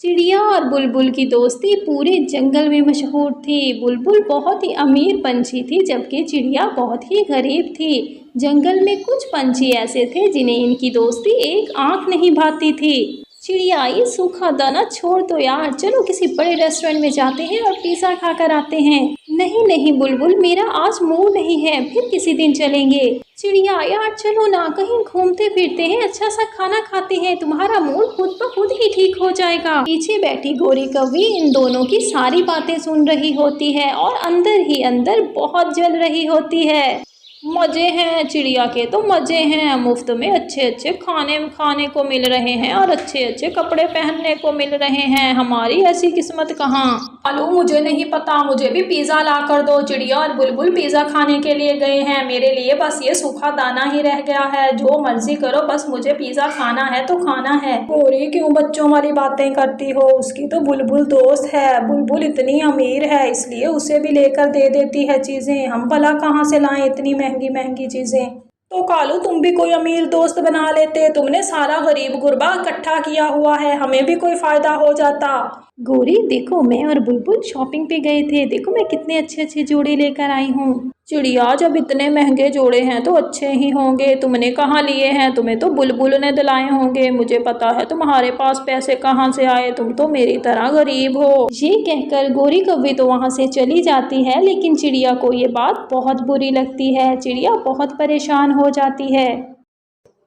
चिड़िया और बुलबुल की दोस्ती पूरे जंगल में मशहूर थी। बुलबुल बहुत ही अमीर पंछी थी, जबकि चिड़िया बहुत ही गरीब थी। जंगल में कुछ पंछी ऐसे थे जिन्हें इनकी दोस्ती एक आंख नहीं भाती थी। चिड़िया, ये सूखा दाना छोड़ दो यार, चलो किसी बड़े रेस्टोरेंट में जाते हैं और पिज़्ज़ा खाकर आते हैं। नहीं नहीं बुलबुल, मेरा आज मूड नहीं है, फिर किसी दिन चलेंगे। चिड़िया, यार चलो ना, कहीं घूमते फिरते हैं, अच्छा सा खाना खाते हैं, तुम्हारा मूड खुद ब खुद ही ठीक हो जाएगा। पीछे बैठी गोरी कौवी इन दोनों की सारी बातें सुन रही होती है और अंदर ही अंदर बहुत जल रही होती है। मज़े हैं चिड़िया के, तो मज़े हैं, मुफ्त में अच्छे अच्छे खाने खाने को मिल रहे हैं और अच्छे अच्छे कपड़े पहनने को मिल रहे हैं। हमारी ऐसी किस्मत कहाँ। आलू, मुझे नहीं पता, मुझे भी पिज़्ज़ा ला कर दो। चिड़िया और बुलबुल पिज़्ज़ा खाने के लिए गए हैं। मेरे लिए बस ये सूखा दाना ही रह गया है। जो मर्जी करो, बस मुझे पिज़्ज़ा खाना है तो खाना है। गोरी, क्यों बच्चों वाली बातें करती हो? उसकी तो बुलबुल दोस्त है। बुलबुल इतनी अमीर है, इसलिए उसे भी लेकर दे देती है चीज़ें। हम भला कहाँ से लाएं इतनी महंगी महंगी चीज़ें। तो कालू, तुम भी कोई अमीर दोस्त बना लेते। तुमने सारा गरीब गुरबा इकट्ठा किया हुआ है, हमें भी कोई फायदा हो जाता। गोरी देखो, मैं और बुलबुल शॉपिंग पे गए थे, देखो मैं कितने अच्छे अच्छे जोड़े लेकर आई हूँ। चिड़िया, जब इतने महंगे जोड़े हैं तो अच्छे ही होंगे। तुमने कहाँ लिए हैं? तुम्हें तो बुलबुल ने दिलाए होंगे। मुझे पता है तुम्हारे पास पैसे कहाँ से आए, तुम तो मेरी तरह गरीब हो। ये कहकर गोरी कौवी तो वहाँ से चली जाती है, लेकिन चिड़िया को ये बात बहुत बुरी लगती है। चिड़िया बहुत परेशान हो जाती है।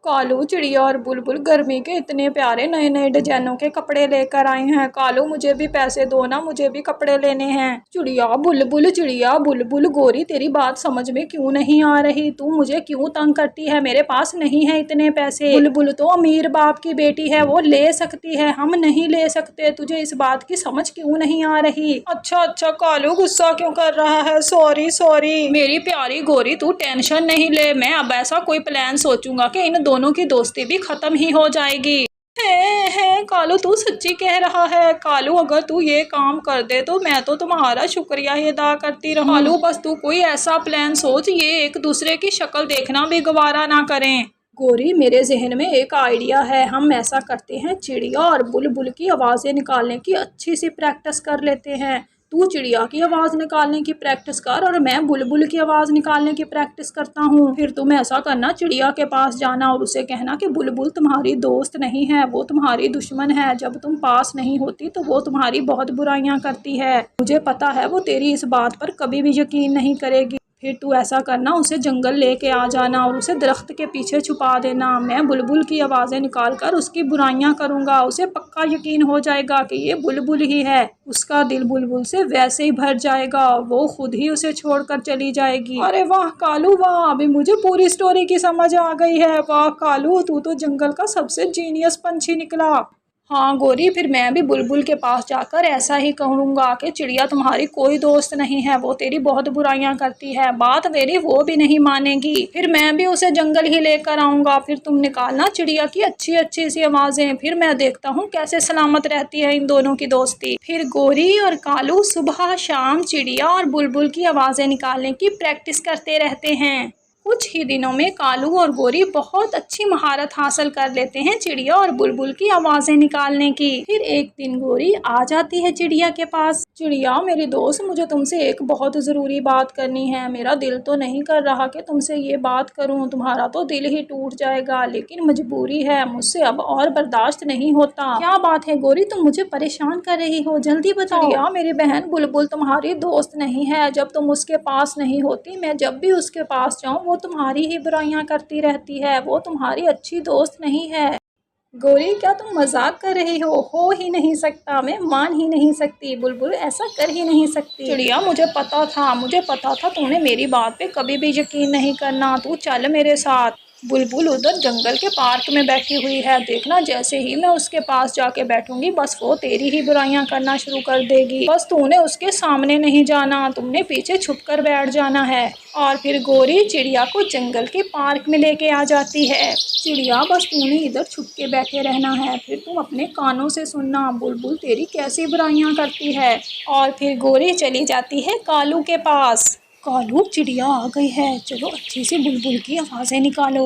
कालू, चिड़िया और बुलबुल गर्मी के इतने प्यारे नए नए डिजाइनों के कपड़े लेकर आए हैं। कालू, मुझे भी पैसे दो ना, मुझे भी कपड़े लेने हैं। चिड़िया बुलबुल, गोरी तेरी बात समझ में क्यों नहीं आ रही? तू मुझे क्यों तंग करती है? मेरे पास नहीं है इतने पैसे। बुलबुल तो अमीर बाप की बेटी है, वो ले सकती है, हम नहीं ले सकते। तुझे इस बात की समझ क्यों नहीं आ रही? अच्छा कालू, गुस्सा क्यों कर रहा है? सॉरी मेरी प्यारी गोरी, तू टेंशन नहीं ले। मैं अब ऐसा कोई प्लान सोचूंगा कि इन दोनों की दोस्ती भी खत्म ही हो जाएगी। है कालू, तू सच्ची कह रहा है? कालू, अगर तू ये काम कर दे तो मैं तो तुम्हारा शुक्रिया ही अदा करती रहूं। कालू, बस तू कोई ऐसा प्लान सोच, ये एक दूसरे की शक्ल देखना भी गवारा ना करें। गोरी, मेरे जहन में एक आइडिया है। हम ऐसा करते हैं, चिड़िया और बुलबुल की आवाज़ें निकालने की अच्छी सी प्रैक्टिस कर लेते हैं। तू चिड़िया की आवाज़ निकालने की प्रैक्टिस कर और मैं बुलबुल की आवाज़ निकालने की प्रैक्टिस करता हूँ। फिर तुम ऐसा करना, चिड़िया के पास जाना और उसे कहना कि बुलबुल तुम्हारी दोस्त नहीं है, वो तुम्हारी दुश्मन है। जब तुम पास नहीं होती तो वो तुम्हारी बहुत बुराइयां करती है। मुझे पता है वो तेरी इस बात पर कभी भी यकीन नहीं करेगी। फिर तू ऐसा करना, उसे जंगल लेके आ जाना और उसे दरख्त के पीछे छुपा देना। मैं बुलबुल की आवाज़ें निकाल कर उसकी बुराइयां करूँगा। उसे पक्का यकीन हो जाएगा कि ये बुलबुल ही है। उसका दिल बुलबुल से वैसे ही भर जाएगा, वो खुद ही उसे छोड़कर चली जाएगी। अरे वाह कालू वाह, अभी मुझे पूरी स्टोरी की समझ आ गई है। वाह कालू, तू तो जंगल का सबसे जीनियस पंछी निकला। हाँ गोरी, फिर मैं भी बुलबुल के पास जाकर ऐसा ही कहूँगा कि चिड़िया तुम्हारी कोई दोस्त नहीं है, वो तेरी बहुत बुराइयां करती है। बात मेरी वो भी नहीं मानेगी। फिर मैं भी उसे जंगल ही लेकर आऊँगा। फिर तुम निकालना चिड़िया की अच्छी अच्छी सी आवाज़ें, फिर मैं देखता हूँ कैसे सलामत रहती है इन दोनों की दोस्ती। फिर गोरी और कालू सुबह शाम चिड़िया और बुलबुल की आवाज़ें निकालने की प्रैक्टिस करते रहते हैं। कुछ ही दिनों में कालू और गोरी बहुत अच्छी महारत हासिल कर लेते हैं चिड़िया और बुलबुल की आवाज़ें निकालने की। फिर एक दिन गोरी आ जाती है चिड़िया के पास। चिड़िया मेरी दोस्त, मुझे तुमसे एक बहुत ज़रूरी बात करनी है। मेरा दिल तो नहीं कर रहा कि तुमसे ये बात करूं, तुम्हारा तो दिल ही टूट जाएगा, लेकिन मजबूरी है, मुझसे अब और बर्दाश्त नहीं होता। क्या बात है गोरी, तुम मुझे परेशान कर रही हो, जल्दी बताओ। चिड़िया, मेरी बहन बुलबुल तुम्हारी दोस्त नहीं है। जब तुम उसके पास नहीं होती, मैं जब भी उसके पास जाऊँ वो तुम्हारी ही बुराइयां करती रहती है। वो तुम्हारी अच्छी दोस्त नहीं है। गोरी, क्या तुम मजाक कर रही हो ही नहीं सकता, मैं मान ही नहीं सकती। बुलबुल ऐसा कर ही नहीं सकती। चिड़िया, मुझे पता था तूने मेरी बात पे कभी भी यकीन नहीं करना। तू चल मेरे साथ। बुलबुल उधर जंगल के पार्क में बैठी हुई है, देखना जैसे ही मैं उसके पास जाके बैठूंगी बस वो तेरी ही बुराइयां करना शुरू कर देगी। बस तूने उसके सामने नहीं जाना, तुमने पीछे छुप कर बैठ जाना है। और फिर गोरी चिड़िया को जंगल के पार्क में लेके आ जाती है। चिड़िया, बस तूने इधर छुप के बैठे रहना है, फिर तुम अपने कानों से सुनना बुलबुल तेरी कैसी बुराइयां करती है। और फिर गोरी चली जाती है कालू के पास। कालू, चिड़िया आ गई है, चलो अच्छी सी बुलबुल की आवाज़ें निकालो।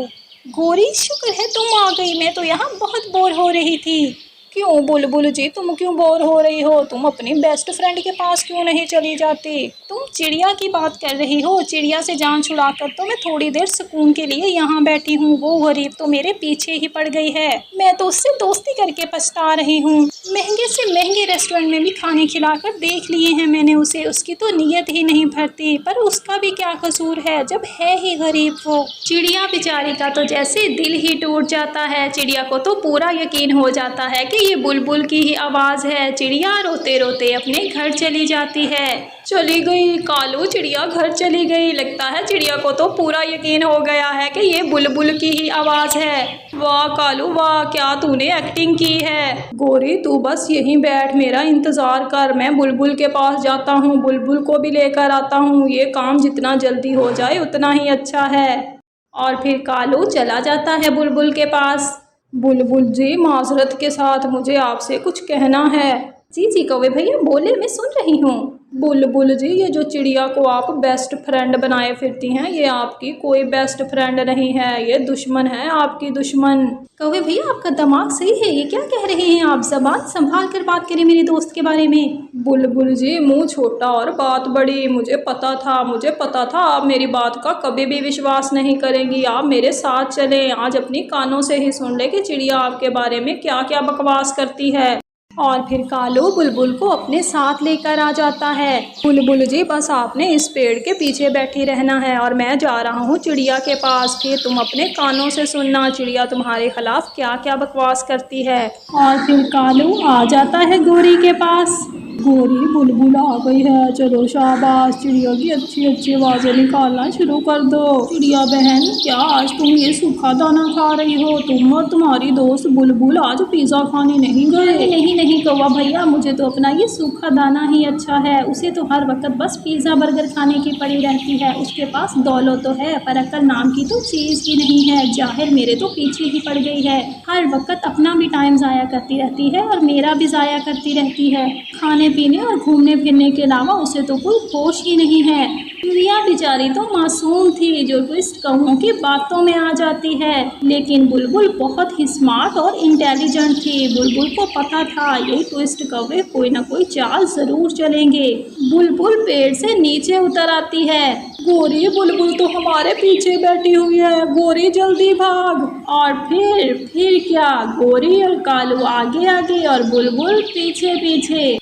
गोरी, शुक्र है तुम आ गई, मैं तो यहाँ बहुत बोर हो रही थी। क्यों बुलबुल जी, तुम क्यों बोर हो रही हो? तुम अपनी बेस्ट फ्रेंड के पास क्यों नहीं चली जाती? तुम चिड़िया की बात कर रही हो? चिड़िया से जान छुड़ाकर तो मैं थोड़ी देर सुकून के लिए यहाँ बैठी हूँ। वो गरीब तो मेरे पीछे ही पड़ गई है। मैं तो उससे दोस्ती करके पछता रही हूँ। महंगे से महंगे रेस्टोरेंट में भी खाने खिलाकर देख लिए हैं मैंने उसे। उसकी तो नीयत ही नहीं भरती। पर उसका भी क्या कसूर है जब है ही गरीब वो। चिड़िया बेचारी का तो जैसे दिल ही टूट जाता है। चिड़िया को तो पूरा यकीन हो जाता है कि ये बुलबुल की ही आवाज़ है। चिड़िया रोते रोते अपने घर चली जाती है। चली गई कालू, चिड़िया घर चली गई। लगता है चिड़िया को तो पूरा यकीन हो गया है कि ये बुलबुल की ही आवाज़ है। वाह कालू वाह, क्या तूने एक्टिंग की है। गोरी तू बस यहीं बैठ, मेरा इंतज़ार कर। मैं बुलबुल के पास जाता हूँ, बुलबुल को भी लेकर आता हूँ। ये काम जितना जल्दी हो जाए उतना ही अच्छा है। और फिर कालू चला जाता है बुलबुल के पास। बुलबुल जी, माजरत के साथ मुझे आपसे कुछ कहना है। जी कौवे भैया बोले, मैं सुन रही हूँ। बुलबुल जी, ये जो चिड़िया को आप बेस्ट फ्रेंड बनाए फिरती हैं, ये आपकी कोई बेस्ट फ्रेंड नहीं है, ये दुश्मन है, आपकी दुश्मन। कौवे भैया आपका दिमाग सही है, ये क्या कह रहे हैं आप? ज़बान संभाल कर बात करें मेरे दोस्त के बारे में। बुलबुल जी, मुंह छोटा और बात बड़ी। मुझे पता था आप मेरी बात का कभी भी विश्वास नहीं करेंगी। आप मेरे साथ चलें, आज अपनी कानों से ही सुन ले कि चिड़िया आपके बारे में क्या क्या बकवास करती है। और फिर कालू बुलबुल को अपने साथ लेकर आ जाता है। बुलबुल जी, बस आपने इस पेड़ के पीछे बैठी रहना है और मैं जा रहा हूँ चिड़िया के पास। फिर तुम अपने कानों से सुनना चिड़िया तुम्हारे खिलाफ क्या क्या बकवास करती है। और फिर कालू आ जाता है गोरी के पास। गोरी, बुलबुल आ गई है, चलो शाबाश। चिड़िया की अच्छी अच्छी आवाज़ें निकालना शुरू कर दो। चिड़िया बहन, क्या आज तुम ये सूखा दाना खा रही हो? तुम और तुम्हारी दोस्त बुलबुल आज पिज़्ज़ा खाने नहीं गए? नहीं कौवा भैया, मुझे तो अपना ये सूखा दाना ही अच्छा है। उसे तो हर वक्त बस पिज़्ज़ा बर्गर खाने की पड़ी रहती है। उसके पास दौलत तो है पर अक्ल नाम की तो चीज़ ही नहीं है। जाहिर मेरे तो पीछे ही पड़ गई है। हर वक्त अपना भी टाइम ज़ाया करती रहती है और मेरा भी ज़ाया करती रहती है। खाने पीने और घूमने फिरने के अलावा उसे तो कोई होश ही नहीं है। चिड़िया बेचारी तो मासूम थी जो ट्विस्ट कौवों की बातों में आ जाती है। लेकिन बुलबुल बहुत ही स्मार्ट और इंटेलिजेंट थी। बुलबुल को पता था ये ट्विस्ट कौवे कोई ना कोई चाल जरूर चलेंगे। बुलबुल पेड़ से नीचे उतर आती है। गोरी, बुलबुल तो हमारे पीछे बैठी हुई है, गोरी जल्दी भाग। और फिर क्या, गोरी और कालू आगे आगे और बुलबुल पीछे पीछे।